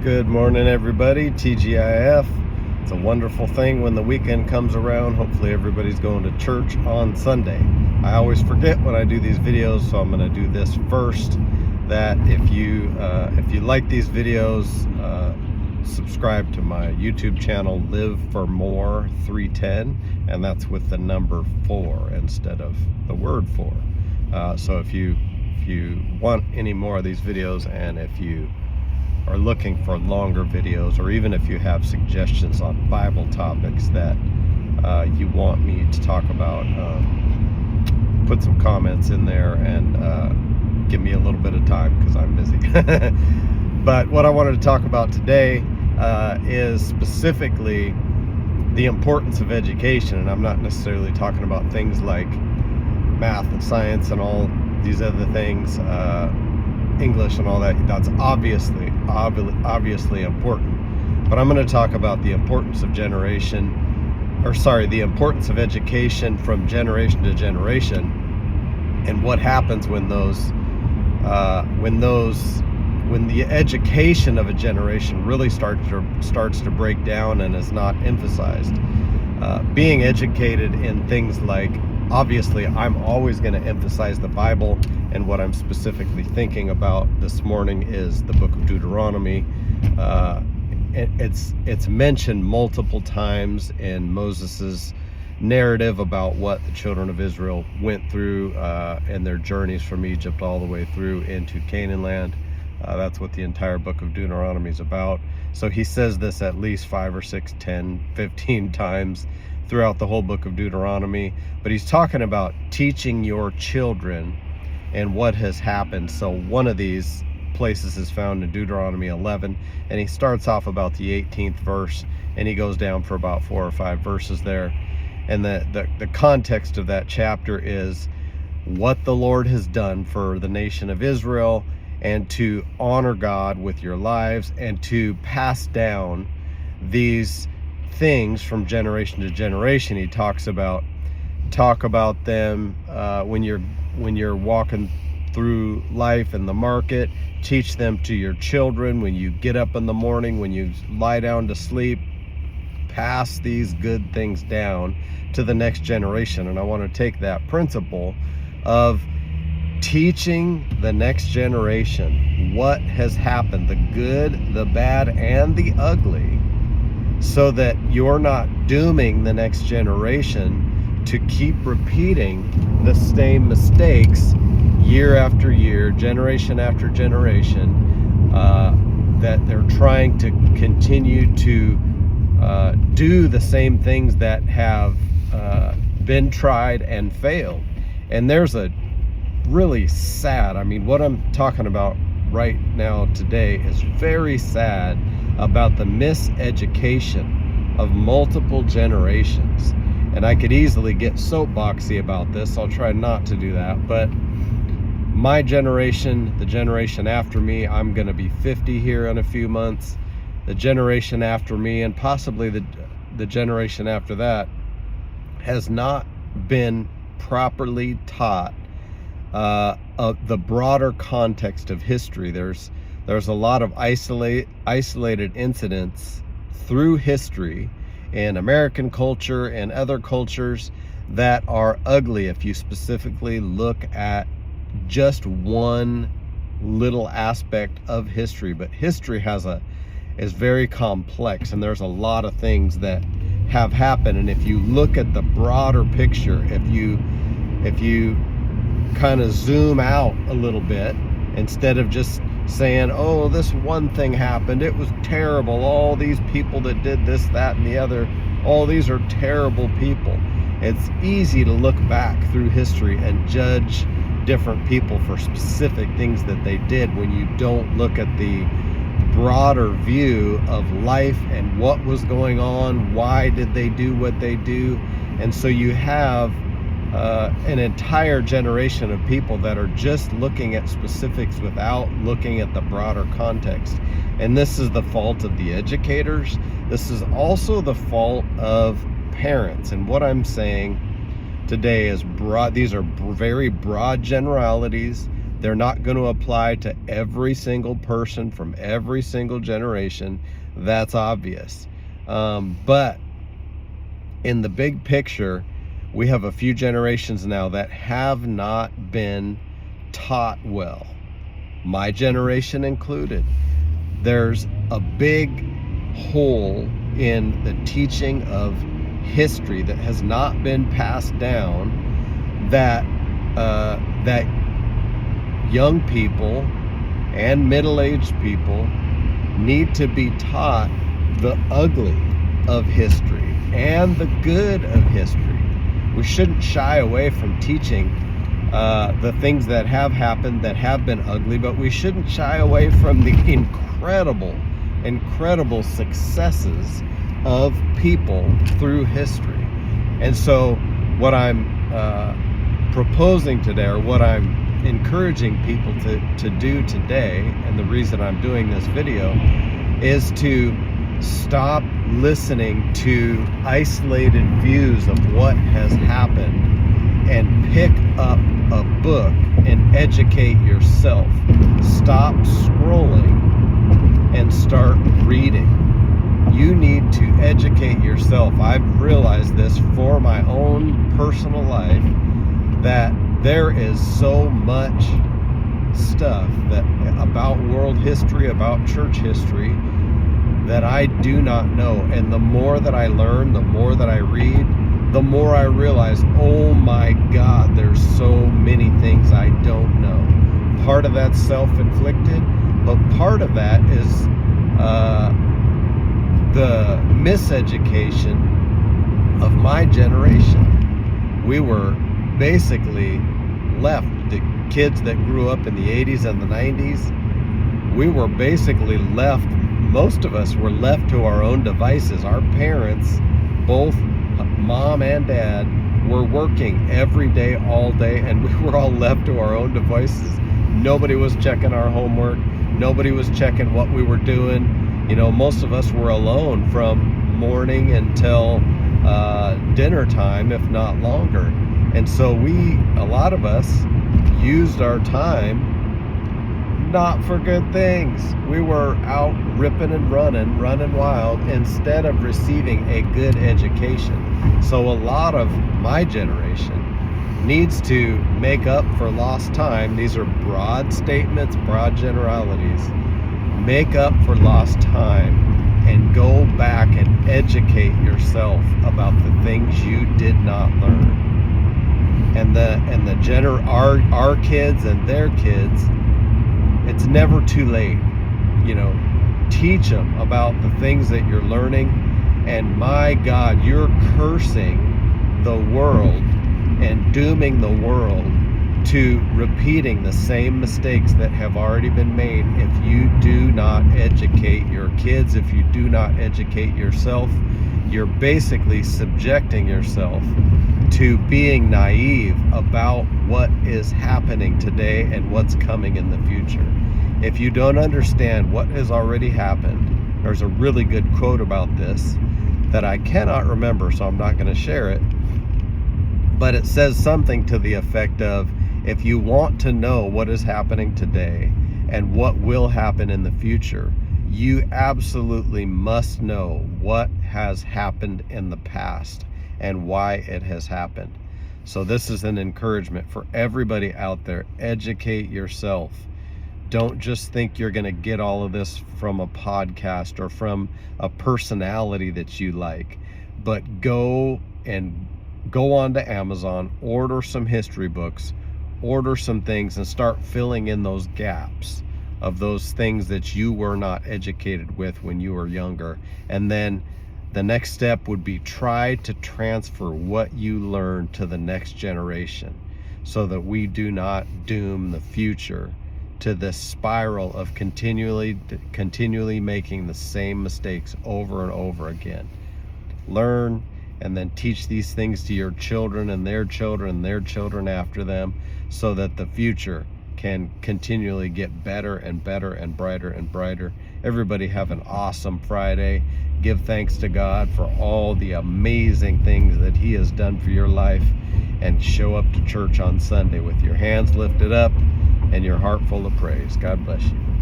Good morning, everybody. TGIF. It's a wonderful thing when the weekend comes around. Hopefully everybody's going to church on Sunday. I always forget when I do these videos, so I'm going to do this first. That if you like these videos, subscribe to my YouTube channel, Live for More 310, and that's with the number 4 instead of the word 4. So if you want any more of these videos, and if you are looking for longer videos, or even if you have suggestions on Bible topics that you want me to talk about, put some comments in there and give me a little bit of time because I'm busy. But what I wanted to talk about today is specifically the importance of education, and I'm not necessarily talking about things like math and science and all these other things, English and all that. That's obviously important, but I'm going to talk about the importance of the importance of education from generation to generation, and what happens when the education of a generation really starts to break down and is not emphasized. Being educated in things like, obviously, I'm always going to emphasize the Bible, and what I'm specifically thinking about this morning is the book of Deuteronomy. It's mentioned multiple times in Moses's narrative about what the children of Israel went through in their journeys from Egypt all the way through into Canaan land. That's what the entire book of Deuteronomy is about. So he says this at least 5 or 6, 10, 15 times throughout the whole book of Deuteronomy. But he's talking about teaching your children and what has happened. So one of these places is found in Deuteronomy 11, and he starts off about the 18th verse, and he goes down for about 4 or 5 verses there. And the context of that chapter is what the Lord has done for the nation of Israel, and to honor God with your lives, and to pass down these things from generation to generation. He talk about them when you're walking through life in the market. Teach them to your children when you get up in the morning, when you lie down to sleep. Pass these good things down to the next generation. And I want to take that principle of teaching the next generation what has happened, the good, the bad, and the ugly, so that you're not dooming the next generation to keep repeating the same mistakes year after year, generation after generation, that they're trying to continue to do the same things that have been tried and failed. And there's a really sad, what I'm talking about right now today is very sad, about the miseducation of multiple generations. And I could easily get soapboxy about this. I'll try not to do that. But my generation, the generation after me, I'm going to be 50 here in a few months. The generation after me, and possibly the generation after that, has not been properly taught of the broader context of history. There's a lot of isolated incidents through history in American culture and other cultures that are ugly if you specifically look at just one little aspect of history. But history is very complex, and there's a lot of things that have happened. And if you look at the broader picture, if you kind of zoom out a little bit, instead of just saying, oh, this one thing happened, it was terrible, all these people that did this, that, and the other, all these are terrible people. It's easy to look back through history and judge different people for specific things that they did, when you don't look at the broader view of life and what was going on, why did they do what they do. And so you have an entire generation of people that are just looking at specifics without looking at the broader context. And this is the fault of the educators. This is also the fault of parents. And what I'm saying today is these are very broad generalities. They're not going to apply to every single person from every single generation. That's obvious. But in the big picture, we have a few generations now that have not been taught well, my generation included. There's a big hole in the teaching of history that has not been passed down, that young people and middle-aged people need to be taught the ugly of history and the good of history. We shouldn't shy away from teaching the things that have happened that have been ugly, but we shouldn't shy away from the incredible successes of people through history. And so what I'm proposing today, or what I'm encouraging people to do today, and the reason I'm doing this video, is to stop listening to isolated views of what has happened and pick up a book and educate yourself. Stop scrolling and start reading. You need to educate yourself. I've realized this for my own personal life, that there is so much stuff that about world history, about church history, that I do not know. And the more that I learn, the more that I read, the more I realize, oh my God, there's so many things I don't know. Part of that's self-inflicted, but part of that is the miseducation of my generation. We were basically left, the kids that grew up in the 80s and the 90s, we were basically left, most of us were left to our own devices. Our parents, both mom and dad, were working every day, all day, and we were all left to our own devices. Nobody was checking our homework. Nobody was checking what we were doing. You know, most of us were alone from morning until dinner time, if not longer. And so a lot of us used our time not for good things. We were out ripping and running wild, instead of receiving a good education. So a lot of my generation needs to make up for lost time. These are broad statements, broad generalities. Make up for lost time and go back and educate yourself about the things you did not learn. And our kids and their kids, it's never too late. You know, teach them about the things that you're learning. And my God, you're cursing the world and dooming the world to repeating the same mistakes that have already been made if you do not educate your kids, if you do not educate yourself. You're basically subjecting yourself to being naive about what is happening today and what's coming in the future. If you don't understand what has already happened, there's a really good quote about this that I cannot remember, so I'm not going to share it, but it says something to the effect of, if you want to know what is happening today and what will happen in the future, you absolutely must know what has happened in the past and why it has happened. So this is an encouragement for everybody out there. Educate yourself. Don't just think you're going to get all of this from a podcast or from a personality that you like, but go onto Amazon, order some history books, order some things, and start filling in those gaps of those things that you were not educated with when you were younger. And then the next step would be try to transfer what you learned to the next generation, so that we do not doom the future to this spiral of continually making the same mistakes over and over again. Learn and then teach these things to your children and their children and their children after them, so that the future can continually get better and better and brighter and brighter. Everybody have an awesome Friday. Give thanks to God for all the amazing things that He has done for your life, and show up to church on Sunday with your hands lifted up and your heart full of praise. God bless you.